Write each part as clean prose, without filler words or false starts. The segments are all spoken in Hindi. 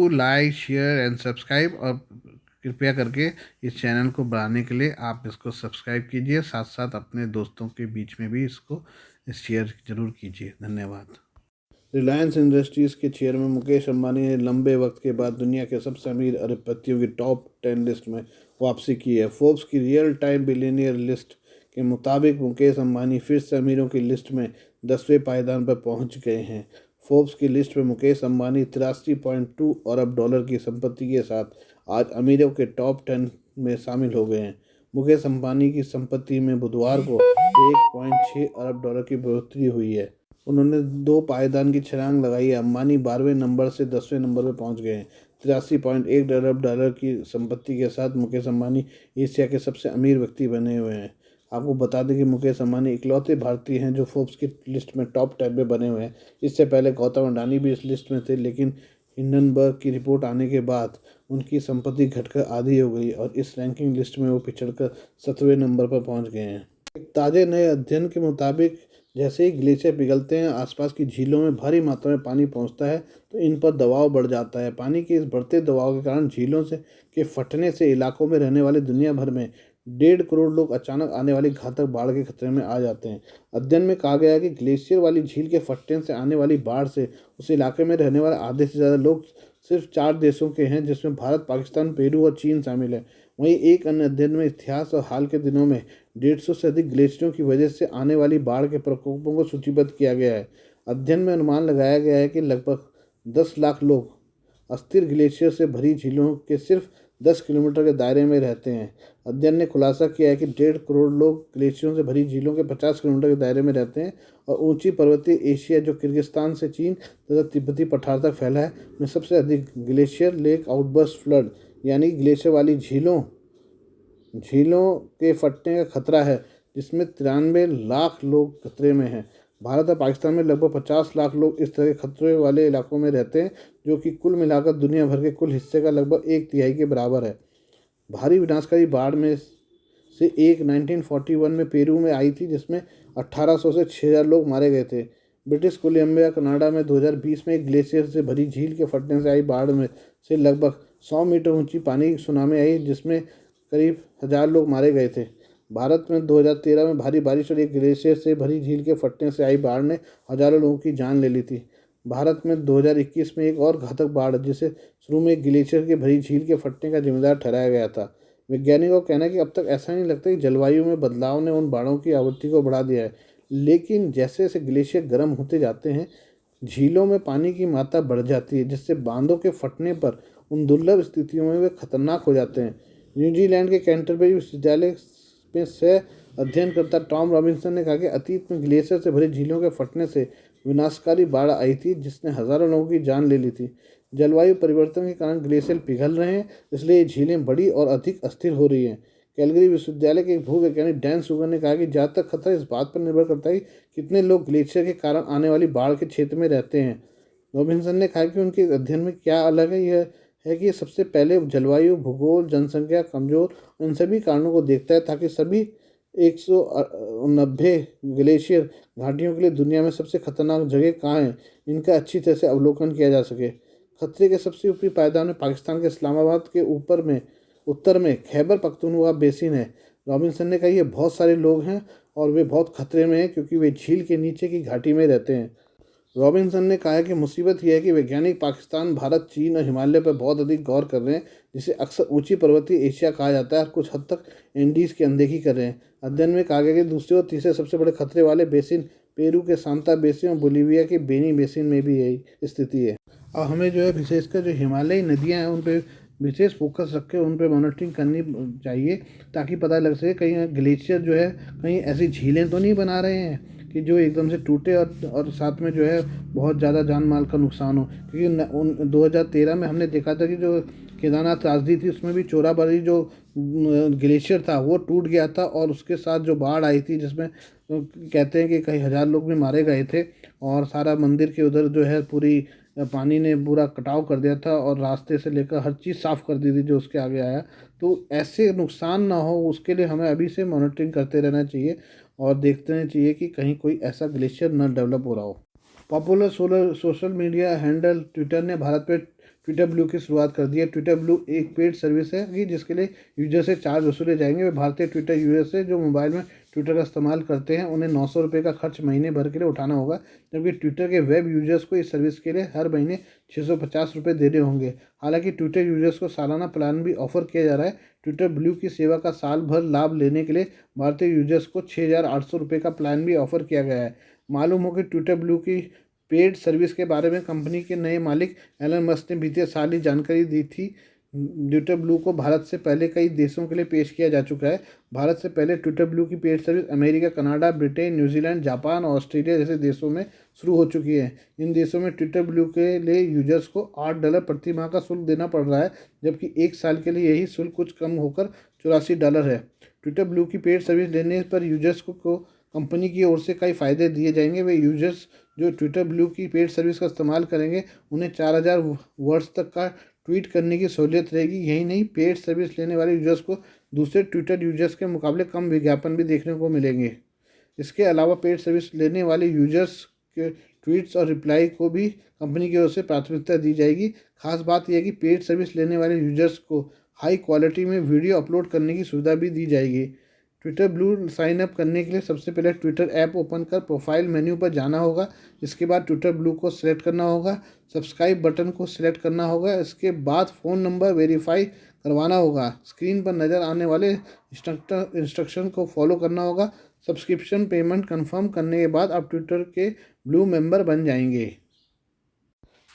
Do like share and subscribe, और कृपया करके इस चैनल को बढ़ाने के लिए आप इसको सब्सक्राइब कीजिए, साथ साथ अपने दोस्तों के बीच में भी इसको शेयर जरूर कीजिए। धन्यवाद। रिलायंस इंडस्ट्रीज़ के चेयरमैन मुकेश अंबानी ने लंबे वक्त के बाद दुनिया के सबसे अमीर अरबपतियों की टॉप 10 लिस्ट में वापसी की है। फोर्ब्स की रियल टाइम बिलियनियर लिस्ट के मुताबिक मुकेश अंबानी फिर से अमीरों की लिस्ट में 10वें पायदान पर पहुंच गए हैं। फोर्ब्स की लिस्ट में मुकेश अंबानी 83.2 अरब डॉलर की संपत्ति के साथ आज अमीरों के टॉप 10 में शामिल हो गए हैं। मुकेश अंबानी की संपत्ति में बुधवार को 1.6 अरब डॉलर की बढ़ोतरी हुई है। उन्होंने 2 पायदान की छलांग लगाई है। अंबानी 12वें नंबर से 10वें नंबर पर पहुंच गए हैं। 83.1 अरब डॉलर की संपत्ति के साथ मुकेश अंबानी एशिया के सबसे अमीर व्यक्ति बने हुए हैं। आपको बता दें कि मुकेश अंबानी इकलौते भारतीय हैं जो फोर्ब्स की लिस्ट में टॉप 10 में बने हुए हैं। इससे पहले गौतम अडानी भी इस लिस्ट में थे, लेकिन हिंडनबर्ग की रिपोर्ट आने के बाद उनकी संपत्ति घटकर आधी हो गई और इस रैंकिंग लिस्ट में वो पिछड़कर 7वें नंबर पर पहुंच गए हैं। एक ताज़े नए अध्ययन के मुताबिक जैसे ही ग्लेशियर पिघलते हैं, आसपास की झीलों में भारी मात्रा में पानी पहुंचता है तो इन पर दबाव बढ़ जाता है। पानी के इस बढ़ते दबाव के कारण झीलों से के फटने से इलाकों में रहने वाले दुनिया भर में 1.5 करोड़ लोग अचानक आने वाली घातक बाढ़ के खतरे में आ जाते हैं। अध्ययन में कहा गया है कि ग्लेशियर वाली झील के फटने से आने वाली बाढ़ से उस इलाके में रहने वाले आधे से ज़्यादा लोग सिर्फ 4 देशों के हैं, जिसमें भारत, पाकिस्तान, पेरू और चीन शामिल है। वहीं एक अन्य अध्ययन में इतिहास और हाल के दिनों में 150 से अधिक ग्लेशियरों की वजह से आने वाली बाढ़ के प्रकोपों को सूचीबद्ध किया गया है। अध्ययन में अनुमान लगाया गया है कि लगभग 10 लाख लोग अस्थिर ग्लेशियर से भरी झीलों के सिर्फ 10 किलोमीटर के दायरे में रहते हैं। अध्ययन ने खुलासा किया है कि 1.5 करोड़ लोग ग्लेशियरों से भरी झीलों के 50 किलोमीटर के दायरे में रहते हैं और ऊंची पर्वतीय एशिया जो किर्गिस्तान से चीन तथा तिब्बती पठार तक फैला है में सबसे अधिक ग्लेशियर लेक आउटबर्स्ट फ्लड यानी ग्लेशियर वाली झीलों के फटने का खतरा है, जिसमें 93 लाख लोग खतरे में हैं। भारत और पाकिस्तान में लगभग 50 लाख लोग इस तरह के खतरे वाले इलाकों में रहते हैं, जो कि कुल मिलाकर दुनिया भर के कुल हिस्से का लगभग 1/3 के बराबर है। भारी विनाशकारी बाढ़ में से एक 1941 में पेरू में आई थी, जिसमें 1800 से 6000 लोग मारे गए थे। ब्रिटिश कोलंबिया कनाडा में 2020 में एक ग्लेशियर से भरी झील के फटने से आई बाढ़ में से लगभग 100 मीटर ऊंची पानी की सुनामी आई, जिसमें करीब 1000 लोग मारे गए थे। भारत में 2013 में भारी बारिश और एक ग्लेशियर से भरी झील के फटने से आई बाढ़ ने हजारों लोगों की जान ले ली थी। भारत में 2021 में एक और घातक बाढ़, जिसे शुरू में एक ग्लेशियर के भरी झील के फटने का जिम्मेदार ठहराया गया था। वैज्ञानिकों का कहना है कि अब तक ऐसा नहीं लगता कि जलवायु में बदलाव ने उन बाढ़ों की आवृत्ति को बढ़ा दिया है, लेकिन जैसे जैसे ग्लेशियर गर्म होते जाते हैं, झीलों में पानी की मात्रा बढ़ जाती है, जिससे बांधों के फटने पर उन दुर्लभ स्थितियों में वे खतरनाक हो जाते हैं। न्यूजीलैंड के कैंटरबरी विश्वविद्यालय में सह अध्ययनकर्ता टॉम रॉबिन्सन ने कहा कि अतीत में ग्लेशियर से भरी झीलों के फटने से विनाशकारी बाढ़ आई थी, जिसने हजारों लोगों की जान ले ली थी। जलवायु परिवर्तन के कारण ग्लेशियर पिघल रहे हैं, इसलिए ये झीलें बड़ी और अधिक अस्थिर हो रही हैं। कैलगरी विश्वविद्यालय के भूवैज्ञानिक डैन सुगर ने कहा कि ज़्यादातर खतरा इस बात पर निर्भर करता है कि कितने लोग ग्लेशियर के कारण आने वाली बाढ़ के क्षेत्र में रहते हैं। रॉबिन्सन ने कहा कि उनके अध्ययन में क्या अलग है, यह है कि सबसे पहले जलवायु, भूगोल, जनसंख्या, कमजोर इन सभी कारणों को देखता है, ताकि सभी 190 ग्लेशियर घाटियों के लिए दुनिया में सबसे खतरनाक जगह कहाँ है, इनका अच्छी तरह से अवलोकन किया जा सके। खतरे के सबसे ऊपरी पायदान में पाकिस्तान के इस्लामाबाद के उत्तर में खैबर पख्तूनख्वा बेसिन है। रॉबिन्सन ने कहा ये बहुत सारे लोग हैं और वे बहुत खतरे में हैं, क्योंकि वे झील के नीचे की घाटी में रहते हैं। रॉबिन्सन ने कहा कि मुसीबत यह है कि वैज्ञानिक पाकिस्तान, भारत, चीन और हिमालय पर बहुत अधिक गौर कर रहे हैं, जिसे अक्सर ऊंची पर्वतीय एशिया कहा जाता है, और कुछ हद तक एंडीज की अनदेखी कर रहे हैं। अध्ययन में कहा गया कि दूसरे और तीसरे सबसे बड़े खतरे वाले बेसिन पेरू के सांता बेसिन और बोलीविया के बेनी बेसिन में भी यही स्थिति है। और हमें जो है विशेषकर जो हिमालयी नदियाँ हैं उन पर विशेष फोकस रख के उन पर मॉनिटरिंग करनी चाहिए, ताकि पता लग सके कहीं ग्लेशियर जो है कहीं ऐसी झीलें तो नहीं बना रहे हैं कि जो एकदम से टूटे और साथ में जो है बहुत ज़्यादा जान माल का नुकसान हो। क्योंकि 2013 में हमने देखा था कि जो केदारनाथ त्रासदी थी, उसमें भी चोराबाड़ी जो ग्लेशियर था वो टूट गया था, और उसके साथ जो बाढ़ आई थी, जिसमें कहते हैं कि कई हज़ार लोग भी मारे गए थे, और सारा मंदिर के उधर जो है पूरी पानी ने पूरा कटाव कर दिया था और रास्ते से लेकर हर चीज़ साफ़ कर दी थी जो उसके आगे आया। तो ऐसे नुकसान ना हो, उसके लिए हमें अभी से मॉनिटरिंग करते रहना चाहिए और देखते रहना चाहिए कि कहीं कोई ऐसा ग्लेशियर न डेवलप हो रहा हो। Popular social media handle Twitter ने भारत पे ट्विटर ब्लू की शुरुआत कर दी है। ट्विटर ब्लू एक पेड सर्विस है कि जिसके लिए यूजर से चार्ज वसूले जाएंगे। वे भारतीय ट्विटर यूजर से जो मोबाइल में ट्विटर का इस्तेमाल करते हैं उन्हें 900 रुपये का खर्च महीने भर के लिए उठाना होगा, जबकि ट्विटर के वेब यूजर्स को इस सर्विस के लिए हर महीने 650 रुपये देने होंगे। हालांकि ट्विटर यूजर्स को सालाना प्लान भी ऑफर किया जा रहा है। ट्विटर ब्लू की सेवा का साल भर लाभ लेने के लिए भारतीय यूजर्स को 6,800 रुपये का प्लान भी ऑफर किया गया है। मालूम हो कि ट्विटर ब्लू की पेड सर्विस के बारे में कंपनी के नए मालिक एलन मस्क ने बीते साल ही जानकारी दी थी। ट्विटर ब्लू को भारत से पहले कई देशों के लिए पेश किया जा चुका है। भारत से पहले ट्विटर ब्लू की paid service America, Canada, Britain, New Zealand, Japan और ऑस्ट्रेलिया जैसे देशों में शुरू हो चुकी है। इन देशों में ट्विटर ब्लू के लिए यूजर्स को $8 प्रति माह का शुल्क देना पड़ रहा है, जबकि एक साल के लिए यही शुल्क कुछ कम होकर $84 है। ट्विटर ब्लू की पेड सर्विस लेने पर यूजर्स को कंपनी की ओर से कई फ़ायदे दिए जाएंगे। वे यूजर्स जो ट्विटर ब्लू की पेड सर्विस का इस्तेमाल करेंगे उन्हें 4000 वर्ड्स तक का ट्वीट करने की सहूलियत रहेगी। यही नहीं, पेड सर्विस लेने वाले यूजर्स को दूसरे ट्विटर यूजर्स के मुकाबले कम विज्ञापन भी देखने को मिलेंगे। इसके अलावा पेड सर्विस लेने वाले यूजर्स के ट्वीट्स और रिप्लाई को भी कंपनी की ओर से प्राथमिकता दी जाएगी। खास बात यह है कि पेड सर्विस लेने वाले यूजर्स को हाई क्वालिटी में वीडियो अपलोड करने की सुविधा भी दी जाएगी। ट्विटर ब्लू साइन अप करने के लिए सबसे पहले ट्विटर ऐप ओपन कर प्रोफाइल मेन्यू पर जाना होगा। इसके बाद ट्विटर ब्लू को सिलेक्ट करना होगा, सब्सक्राइब बटन को सिलेक्ट करना होगा। इसके बाद फ़ोन नंबर वेरीफाई करवाना होगा। स्क्रीन पर नज़र आने वाले इंस्ट्रक्शन को फॉलो करना होगा। सब्सक्रिप्शन पेमेंट कंफर्म करने के बाद आप ट्विटर के ब्लू मेंबर बन जाएंगे।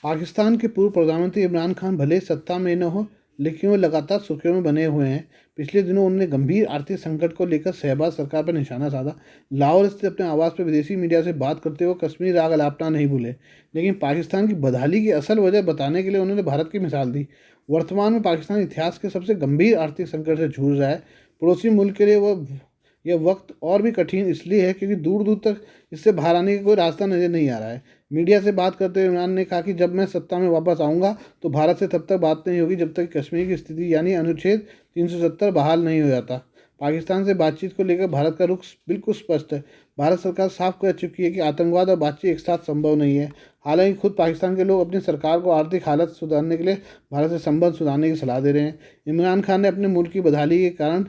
पाकिस्तान के पूर्व प्रधानमंत्री इमरान खान भले सत्ता में न हो, लेकिन वो लगातार सुर्खियों में बने हुए हैं। पिछले दिनों उन्होंने गंभीर आर्थिक संकट को लेकर शहबाज सरकार पर निशाना साधा। लाहौर स्थित अपने आवास पर विदेशी मीडिया से बात करते हुए कश्मीर आग अलापना नहीं भूले, लेकिन पाकिस्तान की बदहाली की असल वजह बताने के लिए उन्होंने भारत की मिसाल दी। वर्तमान में पाकिस्तान इतिहास के सबसे गंभीर आर्थिक संकट से जूझ रहा है। पड़ोसी मुल्क के लिए यह वक्त और भी कठिन इसलिए है क्योंकि दूर दूर तक इससे बाहर आने का कोई रास्ता नज़र नहीं आ रहा है। मीडिया से बात करते हुए इमरान ने कहा कि जब मैं सत्ता में वापस आऊँगा तो भारत से तब तक बात नहीं होगी जब तक कश्मीर की स्थिति यानी अनुच्छेद 370 बहाल नहीं हो जाता। पाकिस्तान से बातचीत को लेकर भारत का रुख बिल्कुल स्पष्ट है। भारत सरकार साफ कह चुकी है कि आतंकवाद और बातचीत एक साथ संभव नहीं है। हालांकि खुद पाकिस्तान के लोग अपनी सरकार को आर्थिक हालत सुधारने के लिए भारत से संबंध सुधारने की सलाह दे रहे हैं। इमरान खान ने अपने मुल्क की बदहाली के कारण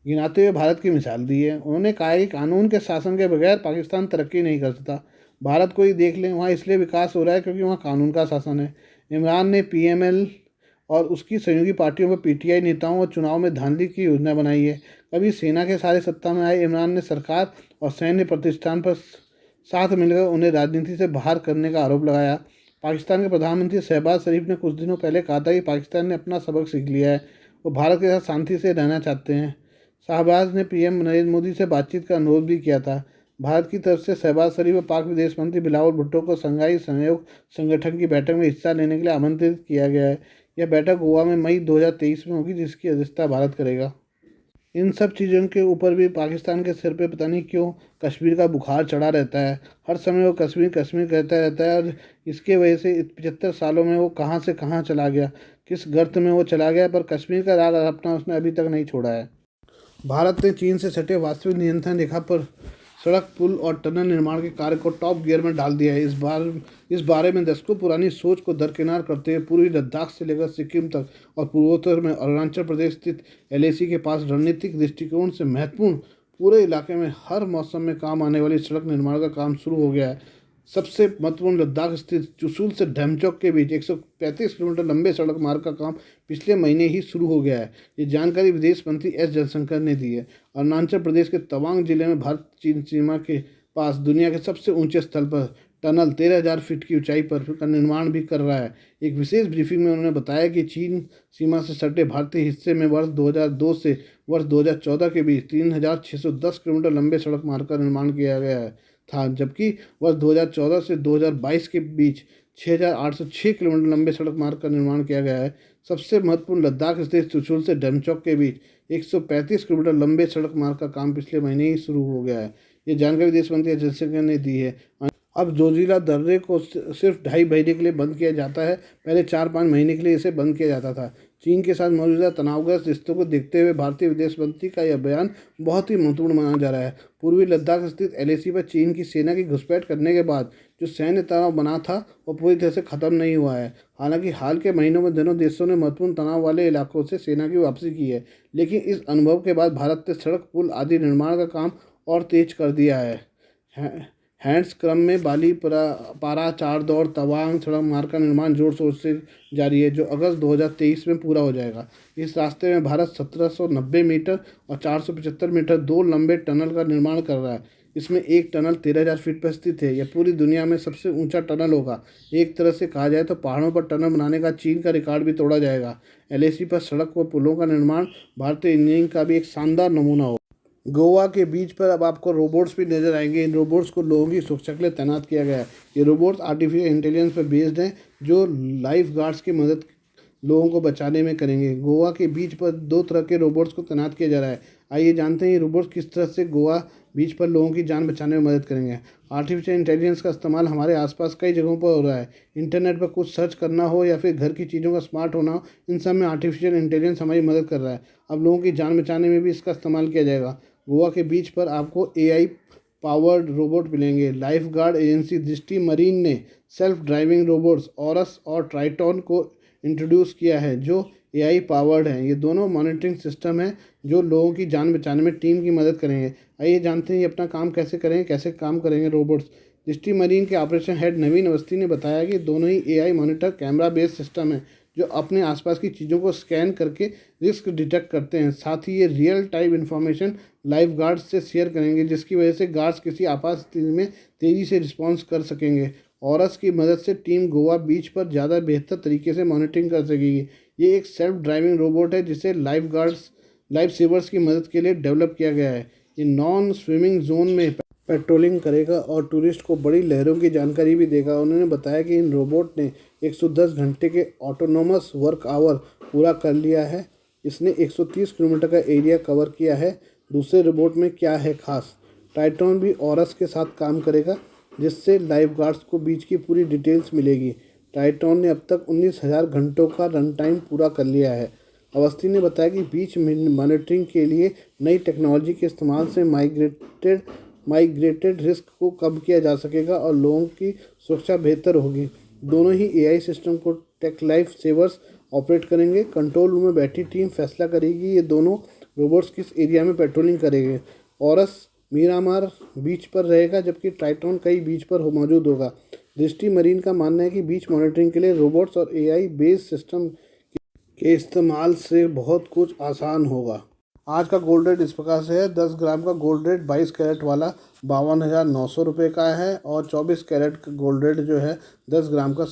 गिनाते हुए भारत की मिसाल दी है। उन्होंने कहा कि कानून के शासन के बगैर पाकिस्तान तरक्की नहीं कर सकता। भारत को ही देख लें, वहाँ इसलिए विकास हो रहा है क्योंकि वहाँ कानून का शासन है। इमरान ने PML और उसकी सहयोगी पार्टियों पर PTI नेताओं और चुनाव में धांधली की योजना बनाई है। कभी सेना के सारे सत्ता में आए इमरान ने सरकार और सैन्य प्रतिष्ठान पर साथ मिलकर उन्हें राजनीति से बाहर करने का आरोप लगाया। पाकिस्तान के प्रधानमंत्री शहबाज शरीफ ने कुछ दिनों पहले कहा था कि पाकिस्तान ने अपना सबक सीख लिया है, वो भारत के साथ शांति से रहना चाहते हैं। शहबाज ने PM नरेंद्र मोदी से बातचीत का अनुरोध भी किया था। भारत की तरफ से शहबाज शरीफ और पाक विदेश मंत्री बिलावल भुट्टो को शंघाई सहयोग संगठन की बैठक में हिस्सा लेने के लिए आमंत्रित किया गया है। यह बैठक गोवा में मई 2023 में होगी, जिसकी अध्यक्षता भारत करेगा। इन सब चीज़ों के ऊपर भी पाकिस्तान के सिर पे पता नहीं क्यों कश्मीर का बुखार चढ़ा रहता है। हर समय वो कश्मीर कश्मीर कहता रहता है और इसके वजह से 75 सालों में वो कहाँ से कहाँ चला गया, किस गर्त में वो चला गया, पर कश्मीर का राग अपना उसने अभी तक नहीं छोड़ा है। भारत ने चीन से सटे वास्तविक नियंत्रण रेखा पर सड़क, पुल और टनल निर्माण के कार्य को टॉप गियर में डाल दिया है। इस बारे में दशकों पुरानी सोच को दरकिनार करते हुए पूर्वी लद्दाख से लेकर सिक्किम तक और पूर्वोत्तर में अरुणाचल प्रदेश स्थित LAC के पास रणनीतिक दृष्टिकोण से महत्वपूर्ण पूरे इलाके में हर मौसम में काम आने वाली सड़क निर्माण का काम शुरू हो गया है। सबसे महत्वपूर्ण लद्दाख स्थित चुशूल से ढमचौक के बीच 135 किलोमीटर लंबे सड़क मार्ग का काम पिछले महीने ही शुरू हो गया है। ये जानकारी विदेश मंत्री S जयशंकर ने दी है। अरुणाचल प्रदेश के तवांग जिले में भारत चीन सीमा के पास दुनिया के सबसे ऊंचे स्थल पर टनल 13,000 फीट की ऊंचाई पर का निर्माण भी कर रहा है। एक विशेष ब्रीफिंग में उन्होंने बताया कि चीन सीमा से सटे भारतीय हिस्से में वर्ष 2002 से वर्ष 2014 के बीच 3,610 किलोमीटर लंबे सड़क मार्ग का निर्माण किया गया था, जबकि वर्ष 2014 से 2022 के बीच 6,806 किलोमीटर लंबे सड़क मार्ग का निर्माण किया गया है। सबसे महत्वपूर्ण लद्दाख स्थित चुशूल से ढमचौक के बीच 135 किलोमीटर लंबे सड़क मार्ग का काम पिछले महीने ही शुरू हो गया है। ये जानकारी विदेश मंत्री एस जयशंकर ने दी है। अब जोजिला दर्रे को सिर्फ 2.5 महीने के लिए बंद किया जाता है। पहले 4-5 महीने के लिए इसे बंद किया जाता था। चीन के साथ मौजूदा तनावग्रस्त रिश्तों को देखते हुए भारतीय विदेश मंत्री का यह बयान बहुत ही महत्वपूर्ण माना जा रहा है। पूर्वी लद्दाख स्थित एलएसी पर चीन की सेना की घुसपैठ करने के बाद जो सैन्य तनाव बना था वह पूरी तरह से खत्म नहीं हुआ है। हालांकि हाल के महीनों में दोनों देशों ने महत्वपूर्ण तनाव वाले इलाकों से सेना की वापसी की है, लेकिन इस अनुभव के बाद भारत ने सड़क, पुल आदि निर्माण का काम और तेज कर दिया है। हैंड्स क्रम में बाली पारा चार दौड़ तवांग सड़क मार्ग का निर्माण जोर शोर से जारी है, जो अगस्त 2023 में पूरा हो जाएगा। इस रास्ते में भारत 1790 मीटर और 475 मीटर दो लंबे टनल का निर्माण कर रहा है। इसमें एक टनल 13,000 फीट पर स्थित है। यह पूरी दुनिया में सबसे ऊंचा टनल होगा। एक तरह से कहा जाए तो पहाड़ों पर टनल बनाने का चीन का रिकॉर्ड भी तोड़ा जाएगा। एलएसी पर सड़क व पुलों का निर्माण भारतीय इंजीनियरिंग का भी एक शानदार नमूना होगा। गोवा के बीच पर अब आपको रोबोट्स भी नजर आएंगे। इन रोबोट्स को लोगों की सुरक्षा के लिए तैनात किया गया है। ये रोबोट्स आर्टिफिशियल इंटेलिजेंस पर बेस्ड हैं, जो लाइफ गार्ड्स की मदद लोगों को बचाने में करेंगे। गोवा के बीच पर 2 तरह के रोबोट्स को तैनात किया जा रहा है। आइए जानते हैं ये रोबोट्स किस तरह से गोवा बीच पर लोगों की जान बचाने में मदद करेंगे। आर्टिफिशियल इंटेलिजेंस का इस्तेमाल हमारे आसपास कई जगहों पर हो रहा है। इंटरनेट पर कुछ सर्च करना हो या फिर घर की चीज़ों का स्मार्ट होना हो, इन सब में आर्टिफिशियल इंटेलिजेंस हमारी मदद कर रहा है। अब लोगों की जान बचाने में भी इसका इस्तेमाल किया जाएगा। गोवा के बीच पर आपको एआई पावर्ड रोबोट मिलेंगे। लाइफ गार्ड एजेंसी दृष्टि मरीन ने सेल्फ ड्राइविंग रोबोट्स ऑरस और ट्राइटॉन को इंट्रोड्यूस किया है, जो एआई पावर्ड हैं। ये दोनों मॉनिटरिंग सिस्टम हैं जो लोगों की जान बचाने में टीम की मदद करेंगे। आइए जानते हैं ये अपना काम कैसे करेंगे, कैसे काम करेंगे रोबोट्स। दृष्टि मरीन के ऑपरेशन हेड नवीन अवस्थी ने बताया कि दोनों ही AI monitor camera based system है, जो अपने आसपास की चीज़ों को स्कैन करके रिस्क डिटेक्ट करते हैं। साथ ही ये real time information life guards से शेयर करेंगे, जिसकी वजह से गार्ड्स किसी आपात स्थिति में तेज़ी से रिस्पॉन्स कर सकेंगे। ऑरस की मदद से टीम गोवा बीच पर ज़्यादा बेहतर तरीके से मॉनिटरिंग कर सकेगी। ये एक सेल्फ ड्राइविंग रोबोट है जिसे लाइफ सेवर्स की मदद के लिए डेवलप किया गया है। ये नॉन स्विमिंग जोन में पेट्रोलिंग करेगा और टूरिस्ट को बड़ी लहरों की जानकारी भी देगा। उन्होंने बताया कि इन रोबोट ने 110 घंटे के ऑटोनोमस वर्क आवर पूरा कर लिया है। इसने 130 किलोमीटर का एरिया कवर किया है। दूसरे रोबोट में क्या है खास? टाइटॉन भी ऑरस के साथ काम करेगा, जिससे लाइफ गार्ड्स को बीच की पूरी डिटेल्स मिलेगी। टाइटॉन ने अब तक 19,000 घंटों का रन टाइम पूरा कर लिया है। अवस्थी ने बताया कि बीच मॉनिटरिंग के लिए नई टेक्नोलॉजी के इस्तेमाल से माइग्रेटेड रिस्क को कम किया जा सकेगा और लोगों की सुरक्षा बेहतर होगी। दोनों ही एआई सिस्टम को टेक लाइफ सेवर्स ऑपरेट करेंगे। कंट्रोल रूम में बैठी टीम फैसला करेगी ये दोनों रोबोट्स किस एरिया में पेट्रोलिंग करेंगे। ऑरस मीरामार बीच पर रहेगा, जबकि ट्राइटॉन कई बीच पर मौजूद होगा। दृष्टि मरीन का मानना है कि बीच मॉनिटरिंग के लिए रोबोट्स और एआई बेस्ड सिस्टम के इस्तेमाल से बहुत कुछ आसान होगा। आज का गोल्ड रेट इस प्रकार से है। 10 ग्राम का गोल्ड रेट 22 कैरेट वाला 52,900 रुपये का है और 24 कैरेट का गोल्ड रेट जो है 10 ग्राम का